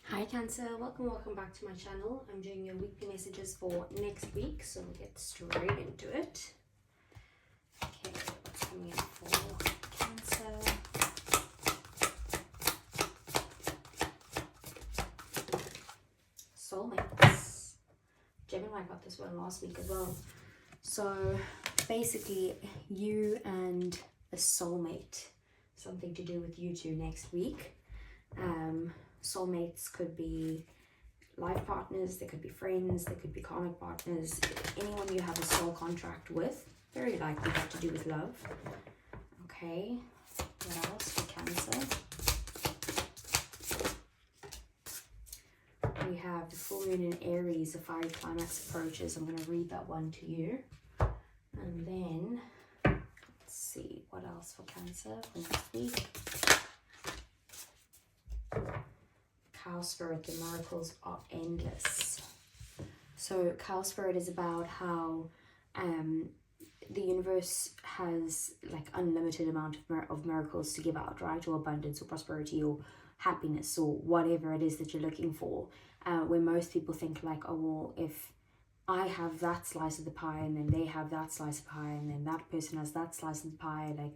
Hi Cancer, welcome back to my channel. I'm doing your weekly messages for next week, so we'll get straight into it. Okay, what's coming up for Cancer? Soulmates. Gemini got this one last week as well. So basically, you and a soulmate, something to do with you two next week. Soulmates could be life partners, they could be friends, they could be karmic partners, anyone you have a soul contract with, very likely have to do with love. Okay, what else for Cancer? We have the full moon in Aries, the fiery climax approaches. I'm going to read that one to you. And then, let's see, what else for Cancer for next week? Cow Spirit, the miracles are endless. So Cow Spirit is about how the universe has like unlimited amount of miracles to give out, right? Or abundance or prosperity or happiness or whatever it is that you're looking for. Where most people think like, oh well, if I have that slice of the pie and then they have that slice of pie and then that person has that slice of the pie, like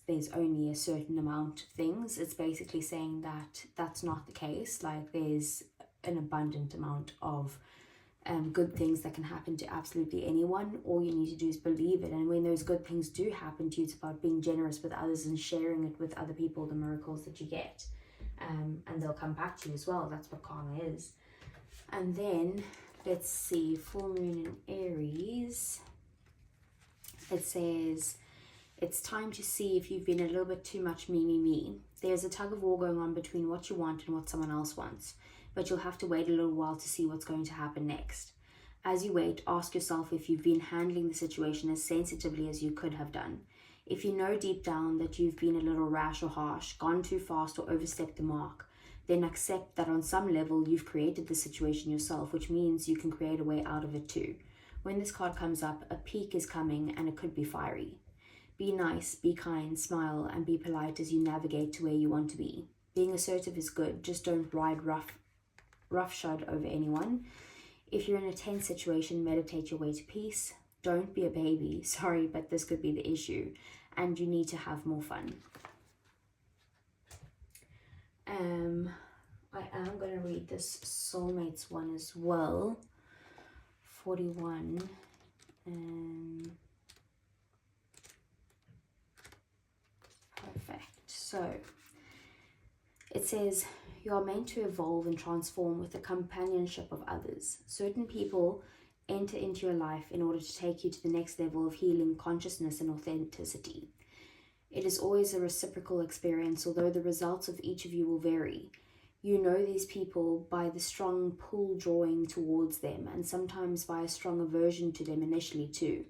there's only a certain amount of things. It's basically saying that that's not the case. Like there's an abundant amount of good things that can happen to absolutely anyone. All you need to do is believe it, and when those good things do happen to you, it's about being generous with others and sharing it with other people, the miracles that you get, and they'll come back to you as well. That's what karma is. And then let's see, full moon in Aries, it says it's time to see if you've been a little bit too much me. There's a tug of war going on between what you want and what someone else wants, but you'll have to wait a little while to see what's going to happen next. As you wait, ask yourself if you've been handling the situation as sensitively as you could have done. If you know deep down that you've been a little rash or harsh, gone too fast or overstepped the mark, then accept that on some level you've created the situation yourself, which means you can create a way out of it too. When this card comes up, a peak is coming and it could be fiery. Be nice, be kind, smile, and be polite as you navigate to where you want to be. Being assertive is good, just don't ride roughshod over anyone. If you're in a tense situation, meditate your way to peace. Don't be a baby, sorry, but this could be the issue, and you need to have more fun. I am going to read this soulmates one as well. 41. Perfect. So it says you are meant to evolve and transform with the companionship of others. Certain people enter into your life in order to take you to the next level of healing, consciousness, and authenticity. It is always a reciprocal experience, although the results of each of you will vary. You know these people by the strong pull drawing towards them, and sometimes by a strong aversion to them initially too.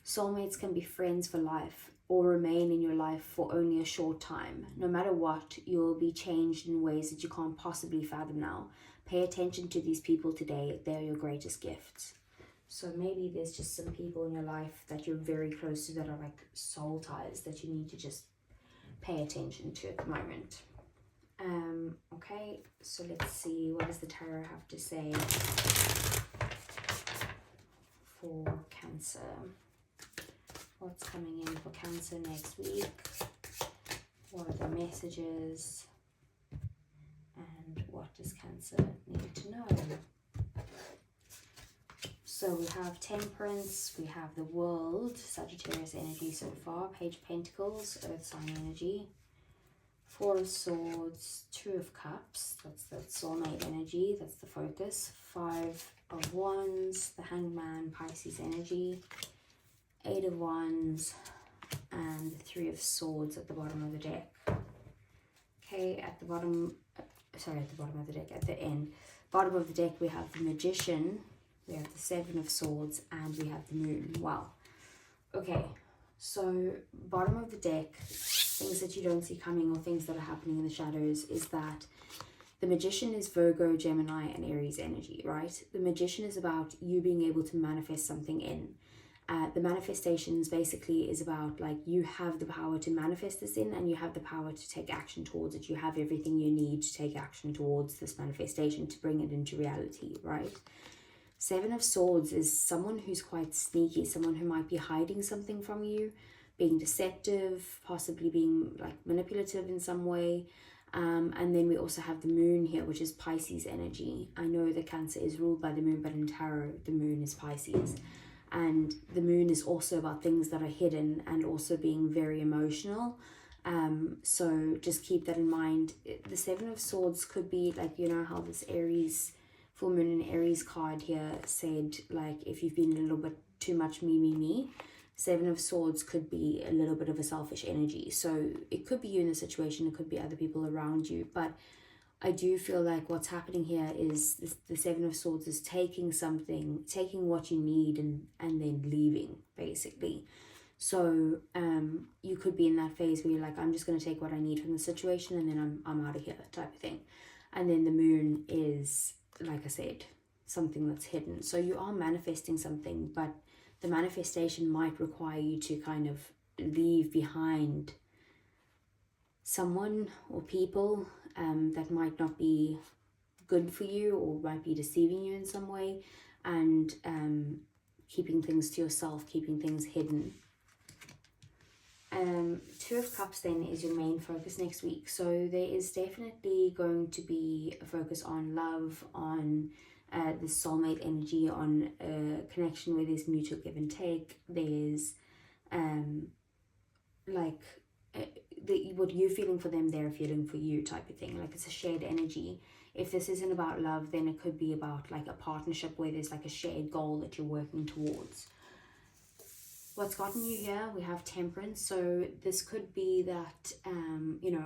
Soulmates can be friends for life, or remain in your life for only a short time. No matter what, you will be changed in ways that you can't possibly fathom now. Pay attention to these people today. They're your greatest gifts. So maybe there's just some people in your life that you're very close to that are like soul ties that you need to just pay attention to at the moment. Okay, so let's see, what does the tarot have to say for Cancer? What's coming in for Cancer next week? What are the messages? And what does Cancer need to know? So we have Temperance, we have the World, Sagittarius energy so far, Page of Pentacles, Earth sign energy, Four of Swords, Two of Cups, that's the soulmate energy, that's the focus, Five of Wands, the Hangman, Pisces energy, Eight of Wands, and the Three of Swords at the bottom of the deck. Okay, at the bottom, at the end. Bottom of the deck we have the Magician, we have the Seven of Swords, and we have the Moon. Wow. Okay, so bottom of the deck, things that you don't see coming or things that are happening in the shadows is that the Magician is Virgo, Gemini, and Aries energy, right? The Magician is about you being able to manifest something in. The manifestations basically is about like you have the power to manifest this in, and you have the power to take action towards it. You have everything you need to take action towards this manifestation, to bring it into reality, right? Seven of Swords is someone who's quite sneaky, someone who might be hiding something from you, being deceptive, possibly being like manipulative in some way. And then we also have the moon here, which is Pisces energy. I know that Cancer is ruled by the moon, but in tarot, the moon is Pisces. And the moon is also about things that are hidden and also being very emotional. So just keep that in mind. The Seven of Swords could be like, you know how this Aries, full moon and Aries card here said, like, if you've been a little bit too much me. Seven of Swords could be a little bit of a selfish energy. So it could be you in a situation, it could be other people around you. But I do feel like what's happening here is the Seven of Swords is taking something, taking what you need and then leaving, basically. So you could be in that phase where you're like, I'm just going to take what I need from the situation and then I'm out of here, type of thing. And then the moon is, like I said, something that's hidden. So you are manifesting something, but the manifestation might require you to kind of leave behind someone or people that might not be good for you or might be deceiving you in some way, and keeping things to yourself, keeping things hidden. Two of Cups then is your main focus next week. So there is definitely going to be a focus on love, on the soulmate energy, on a connection where there's mutual give and take. There's what you're feeling for them, they're feeling for you, type of thing. Like it's a shared energy. If this isn't about love, then it could be about like a partnership where there's like a shared goal that you're working towards. What's gotten you here? We have Temperance. So this could be that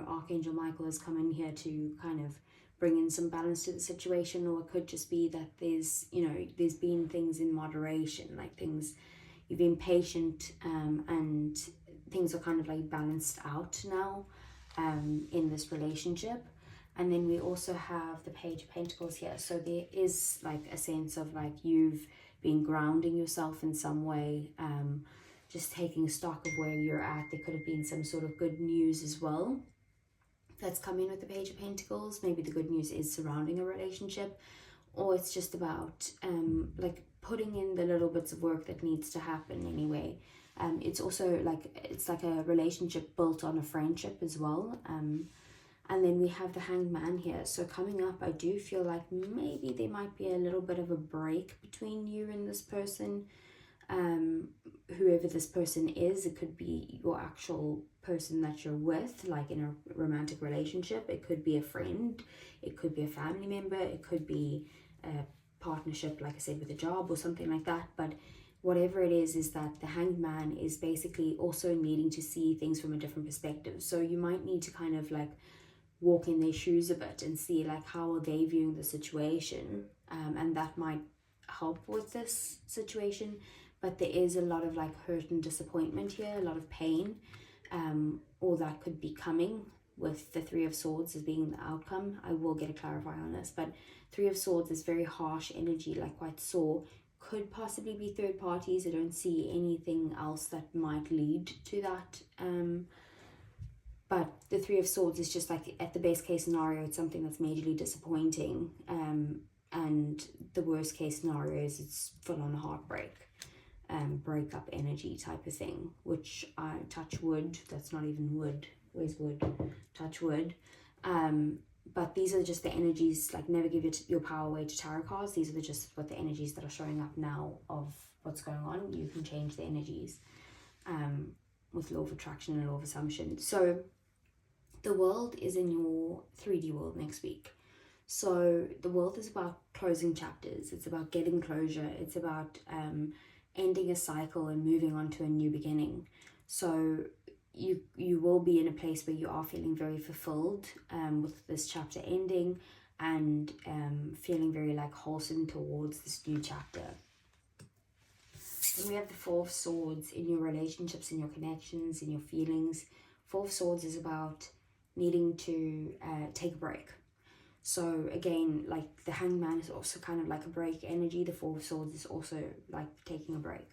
Archangel Michael has come in here to kind of bring in some balance to the situation, or it could just be that there's been things in moderation, like things, you've been patient, and things are kind of like balanced out now in this relationship. And then we also have the Page of Pentacles here. So there is like a sense of like you've been grounding yourself in some way, just taking stock of where you're at. There could have been some sort of good news as well that's come in with the Page of Pentacles. Maybe the good news is surrounding a relationship, or it's just about like putting in the little bits of work that needs to happen anyway. It's also like, it's like a relationship built on a friendship as well. And then we have the Hanged Man here. So coming up, I do feel like maybe there might be a little bit of a break between you and this person. Whoever this person is, it could be your actual person that you're with, like in a romantic relationship. It could be a friend, it could be a family member, it could be a partnership, like I said, with a job or something like that. But whatever it is that the Hanged Man is basically also needing to see things from a different perspective. So you might need to kind of like walk in their shoes a bit and see like how are they viewing the situation, and that might help with this situation. But there is a lot of like hurt and disappointment here, a lot of pain, or that could be coming with the Three of Swords as being the outcome. I will get a clarifier on this, but Three of Swords is very harsh energy, like quite sore. Could possibly be third parties. I don't see anything else that might lead to that. But the Three of Swords is just like, at the best case scenario, it's something that's majorly disappointing. And the worst case scenario is it's full on heartbreak, breakup energy type of thing, which I touch wood. That's not even wood. Where's wood? Touch wood. But these are just the energies, like never give your power away to tarot cards. These are just what the energies that are showing up now of what's going on. You can change the energies with law of attraction and law of assumption. So the world is in your 3D world next week. So the world is about closing chapters. It's about getting closure. It's about ending a cycle and moving on to a new beginning. So you will be in a place where you are feeling very fulfilled with this chapter ending, and feeling very like wholesome towards this new chapter. Then we have the Four of Swords in your relationships, in your connections, in your feelings. Four of Swords is about needing to take a break. So again, like the Hanged Man is also kind of like a break energy. The Four of Swords is also like taking a break.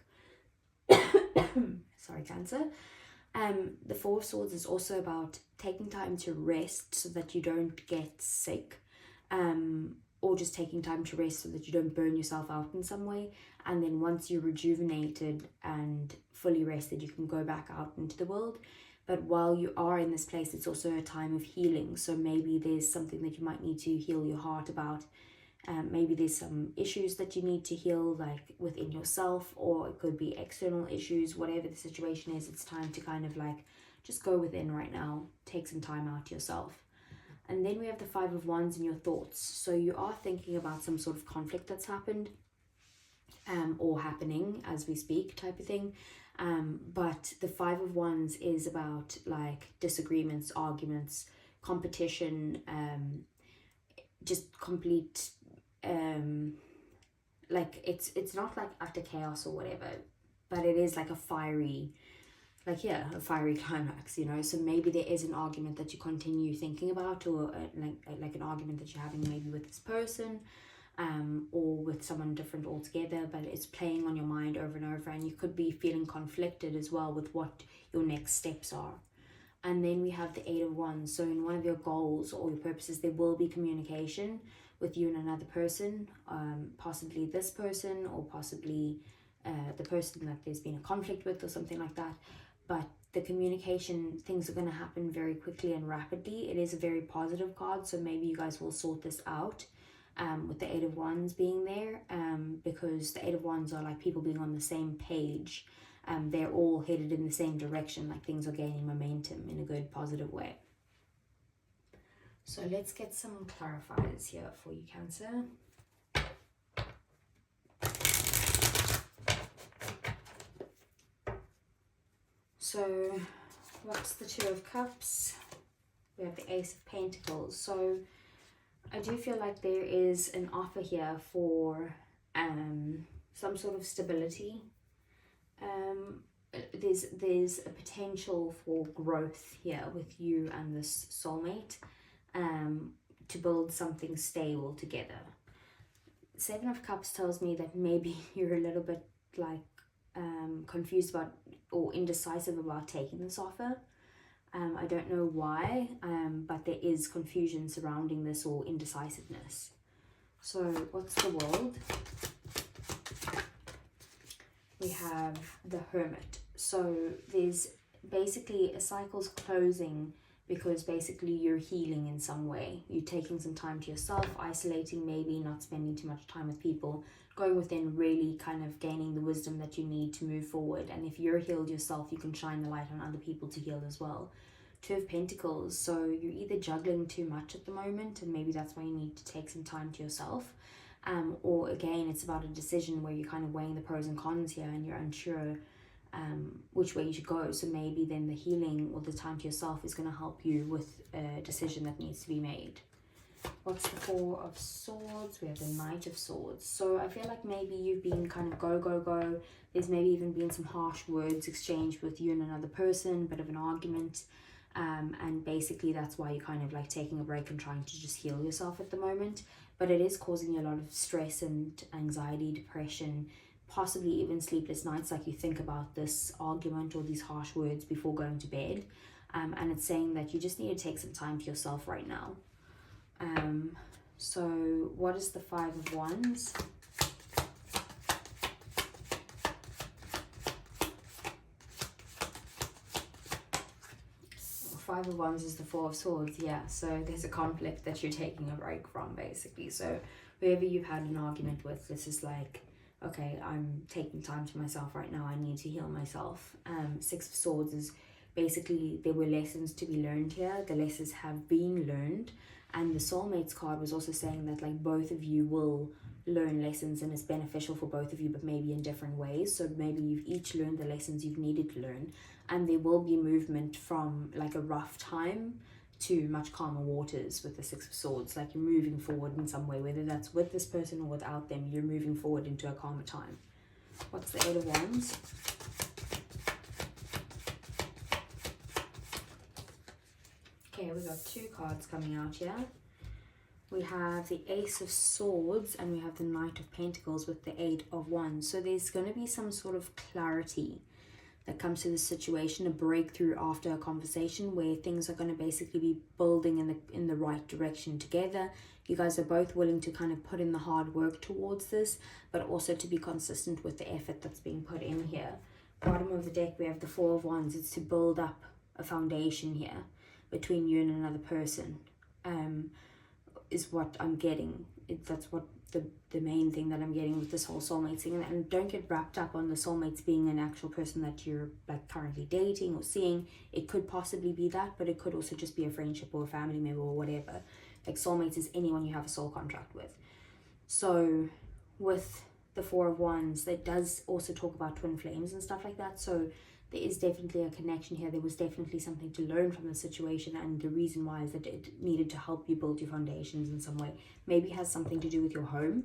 Sorry, Cancer. The Four of Swords is also about taking time to rest so that you don't get sick, or just taking time to rest so that you don't burn yourself out in some way. And then once you're rejuvenated and fully rested, you can go back out into the world. But while you are in this place, it's also a time of healing. So maybe there's something that you might need to heal your heart about. Maybe there's some issues that you need to heal, like within yourself, or it could be external issues. Whatever the situation is, it's time to kind of like just go within right now, take some time out yourself. And then we have the Five of Wands in your thoughts. So you are thinking about some sort of conflict that's happened, or happening as we speak type of thing. But the Five of Wands is about like disagreements, arguments, competition, just complete, like it's not like utter chaos or whatever, but it is like a fiery, like, yeah, a fiery climax, you know. So maybe there is an argument that you continue thinking about, or like an argument that you're having maybe with this person, or with someone different altogether, but it's playing on your mind over and over, and you could be feeling conflicted as well with what your next steps are. And then we have the Eight of Wands. So in one of your goals or your purposes, there will be communication with you and another person, possibly this person, or possibly the person that there's been a conflict with or something like that. But the communication, things are going to happen very quickly and rapidly. It is a very positive card, so maybe you guys will sort this out, with the Eight of Wands being there, because the Eight of Wands are like people being on the same page. They're all headed in the same direction, like things are gaining momentum in a good, positive way. So let's get some clarifiers here for you, Cancer. So what's the Two of Cups? We have the Ace of Pentacles. So I do feel like there is an offer here for some sort of stability. There's a potential for growth here with you and this soulmate, to build something stable together. Seven of Cups tells me that maybe you're a little bit like confused about or indecisive about taking this offer. I don't know why, but there is confusion surrounding this, or indecisiveness. So what's the World? We have the Hermit. So there's basically a cycle's closing, because basically you're healing in some way. You're taking some time to yourself, isolating, maybe not spending too much time with people, going within, really kind of gaining the wisdom that you need to move forward. And if you're healed yourself, you can shine the light on other people to heal as well. Two of Pentacles. So you're either juggling too much at the moment, and maybe that's why you need to take some time to yourself. Or again, it's about a decision where you're kind of weighing the pros and cons here, and you're unsure which way you should go. So maybe then the healing or the time to yourself is going to help you with a decision that needs to be made. What's the Four of Swords? We have the Knight of Swords. So I feel like maybe you've been kind of go. There's maybe even been some harsh words exchanged with you and another person, bit of an argument. And basically that's why you're kind of like taking a break and trying to just heal yourself at the moment. But it is causing you a lot of stress and anxiety, depression, possibly even sleepless nights, like you think about this argument or these harsh words before going to bed. And it's saying that you just need to take some time to yourself right now. So what is the Five of Wands? Five of Wands is the Four of Swords, yeah. So there's a conflict that you're taking a break from, basically. So whoever you've had an argument with, this is like, okay, I'm taking time to myself right now. I need to heal myself. Six of Swords is basically there were lessons to be learned here. The lessons have been learned. And the Soulmates card was also saying that like both of you will learn lessons, and it's beneficial for both of you, but maybe in different ways. So maybe you've each learned the lessons you've needed to learn. And there will be movement from like a rough time to much calmer waters with the Six of Swords. Like you're moving forward in some way, whether that's with this person or without them, you're moving forward into a calmer time. What's the Eight of Wands? Okay, we got two cards coming out here. we have the Ace of Swords, and we have the Knight of Pentacles with the 8 of Wands. So there's going to be some sort of clarity that comes to the situation, a breakthrough after a conversation where things are going to basically be building in the right direction together. You guys are both willing to kind of put in the hard work towards this, but also to be consistent with the effort that's being put in here. Bottom of the deck, we have the Four of Wands. It's to build up a foundation here between you and another person, is what I'm getting. That's what the main thing that I'm getting with this whole soulmate thing. And don't get wrapped up on the soulmates being an actual person that you're like currently dating or seeing. It could possibly be that, but it could also just be a friendship or a family member or whatever. Like soulmates is anyone you have a soul contract with. So with the Four of Wands, that does also talk about twin flames and stuff like that. So there is definitely a connection here. There was definitely something to learn from the situation, and the reason why is that it needed to help you build your foundations in some way. Maybe it has something to do with your home,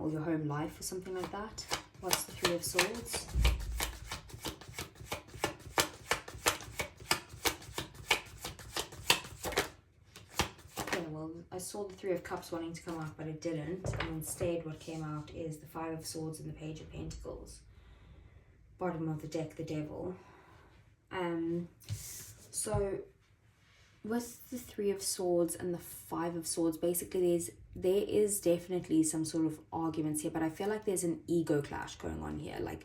or your home life or something like that. What's the Three of Swords? Okay, well, I saw the Three of Cups wanting to come out, but it didn't. And instead what came out is the Five of Swords and the Page of Pentacles. Bottom of the deck, the Devil. So with the Three of Swords and the Five of Swords, basically there is definitely some sort of arguments here, but I feel like there's an ego clash going on here. Like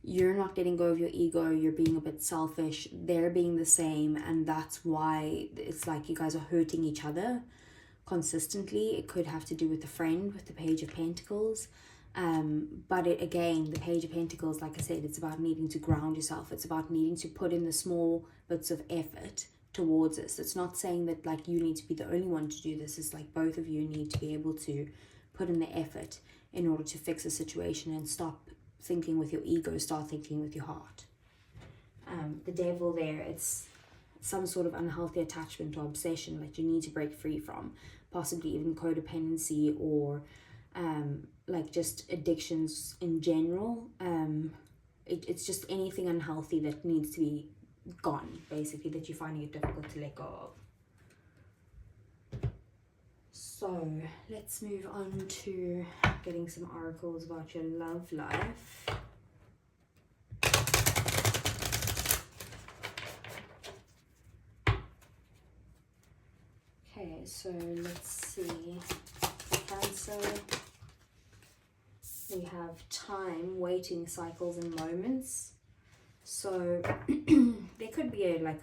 you're not letting go of your ego, you're being a bit selfish, they're being the same, and that's why it's like you guys are hurting each other consistently. It could have to do with the friend with the Page of Pentacles. But again, the Page of Pentacles, like I said, it's about needing to ground yourself. It's about needing to put in the small bits of effort towards this. It's not saying that like you need to be the only one to do this. It's like both of you need to be able to put in the effort in order to fix a situation and stop thinking with your ego, start thinking with your heart. The Devil there, it's some sort of unhealthy attachment or obsession that you need to break free from, possibly even codependency or like just addictions in general. It's just anything unhealthy that needs to be gone, basically, that you're finding it difficult to let go of. So let's move on to getting some oracles about your love life. Okay, so let's see. Cancer. We have time, waiting, cycles, and moments. So there could be a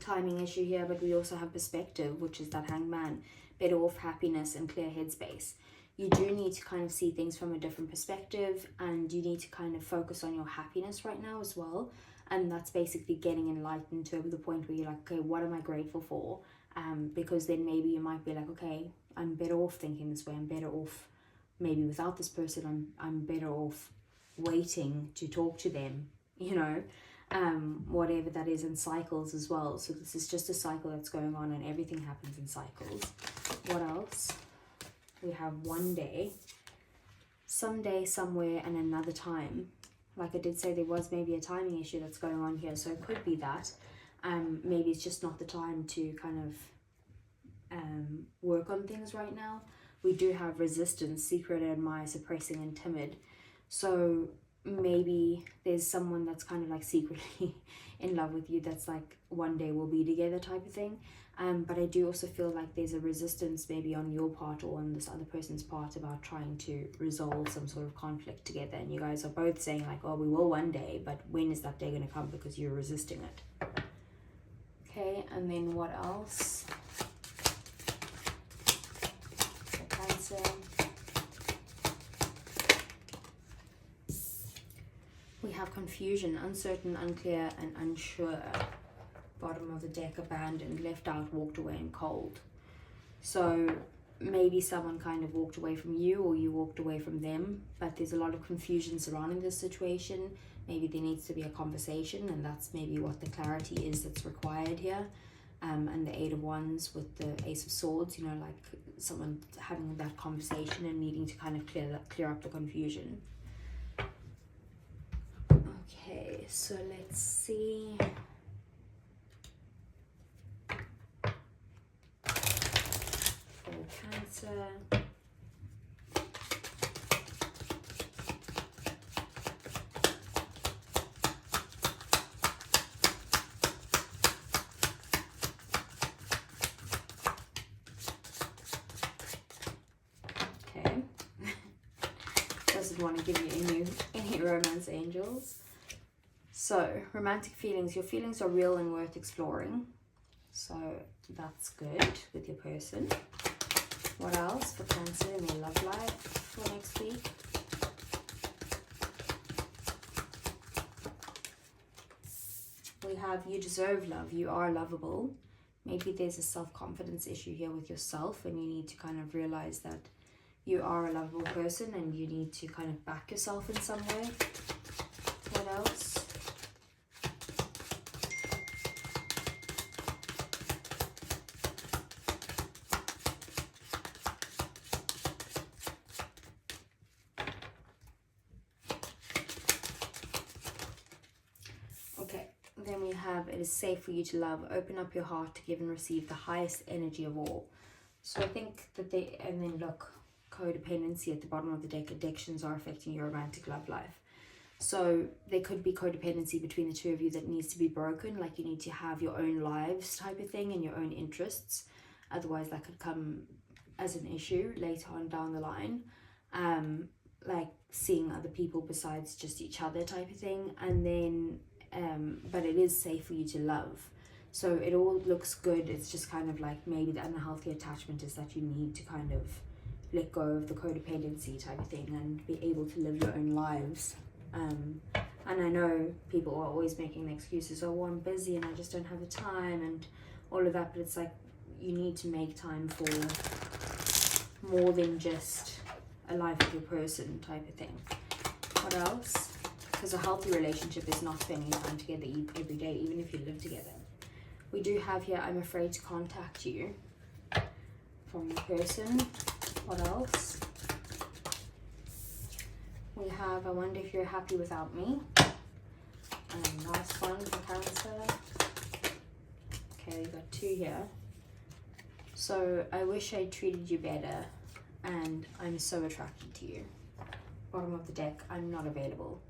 timing issue here, but we also have perspective, which is that Hangman, better off, happiness, and clear headspace. You do need to kind of see things from a different perspective, and you need to kind of focus on your happiness right now as well. And that's basically getting enlightened to the point where you're like, okay, what am I grateful for? Because then maybe you might be like, okay, I'm better off thinking this way. I'm better off maybe without this person. I'm better off waiting to talk to them, you know, whatever that is, in cycles as well. So this is just a cycle that's going on, and everything happens in cycles. What else? We have one day, someday, somewhere, and another time. Like I did say, there was maybe a timing issue that's going on here, so it could be that. Maybe it's just not the time to kind of work on things right now. We do have resistance, secret, admire, suppressing, and timid. So maybe there's someone that's kind of like secretly in love with you, that's like one day we'll be together type of thing. But I do also feel like there's a resistance maybe on your part or on this other person's part about trying to resolve some sort of conflict together. And you guys are both saying like, oh, we will one day, but when is that day going to come? Because you're resisting it. Okay, and then what else? Cancer. We have confusion, uncertain, unclear, and unsure. Bottom of the deck, abandoned, left out, walked away, and cold. So maybe someone kind of walked away from you, or you walked away from them, but there's a lot of confusion surrounding this situation. Maybe there needs to be a conversation, and that's maybe what the clarity is that's required here. And the Eight of Wands with the Ace of Swords, you know, like someone having that conversation and needing to kind of clear up the confusion. Okay, so let's see. For Cancer. Okay. Doesn't want to give you any romance, angels. So, romantic feelings. Your feelings are real and worth exploring. So, that's good with your person. What else for Cancer in their love life for next week? We have you deserve love. You are lovable. Maybe there's a self-confidence issue here with yourself and you need to kind of realize that you are a lovable person and you need to kind of back yourself in some way. What else? Okay, then we have it is safe for you to love. Open up your heart to give and receive the highest energy of all. So I think that and then look, codependency at the bottom of the deck. Addictions are affecting your romantic love life. So there could be codependency between the two of you that needs to be broken. Like you need to have your own lives type of thing and your own interests. Otherwise that could come as an issue later on down the line. Like seeing other people besides just each other type of thing. And then, but it is safe for you to love. So it all looks good. It's just kind of like maybe the unhealthy attachment is that you need to kind of let go of the codependency type of thing and be able to live your own lives. And I know people are always making the excuses, oh, I'm busy and I just don't have the time and all of that, but it's like you need to make time for more than just a life with your person type of thing. What else? Because a healthy relationship is not spending time together every day, even if you live together. We do have here, I'm afraid to contact you, from your person. What else? We have, I wonder if you're happy without me. And last one for Cancer. Okay, we got two here. So, I wish I treated you better and I'm so attracted to you. Bottom of the deck, I'm not available.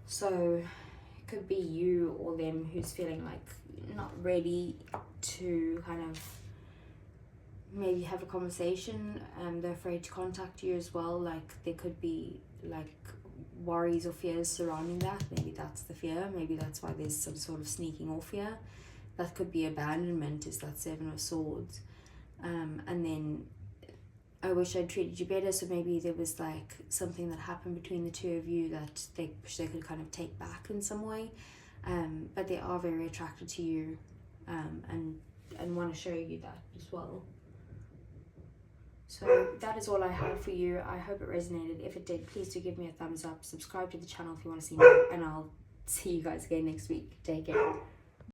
So, it could be you or them who's feeling like not ready to kind of maybe have a conversation, and they're afraid to contact you as well. Like there could be like worries or fears surrounding that. Maybe that's the fear. Maybe that's why there's some sort of sneaking off here. That could be abandonment, is that Seven of Swords. And then I wish I'd treated you better. So maybe there was like something that happened between the two of you that they could kind of take back in some way. But they are very attracted to you, and want to show you that as well. So that is all I have for you. I hope it resonated. If it did, please do give me a thumbs up. Subscribe to the channel if you want to see more. And I'll see you guys again next week. Take care.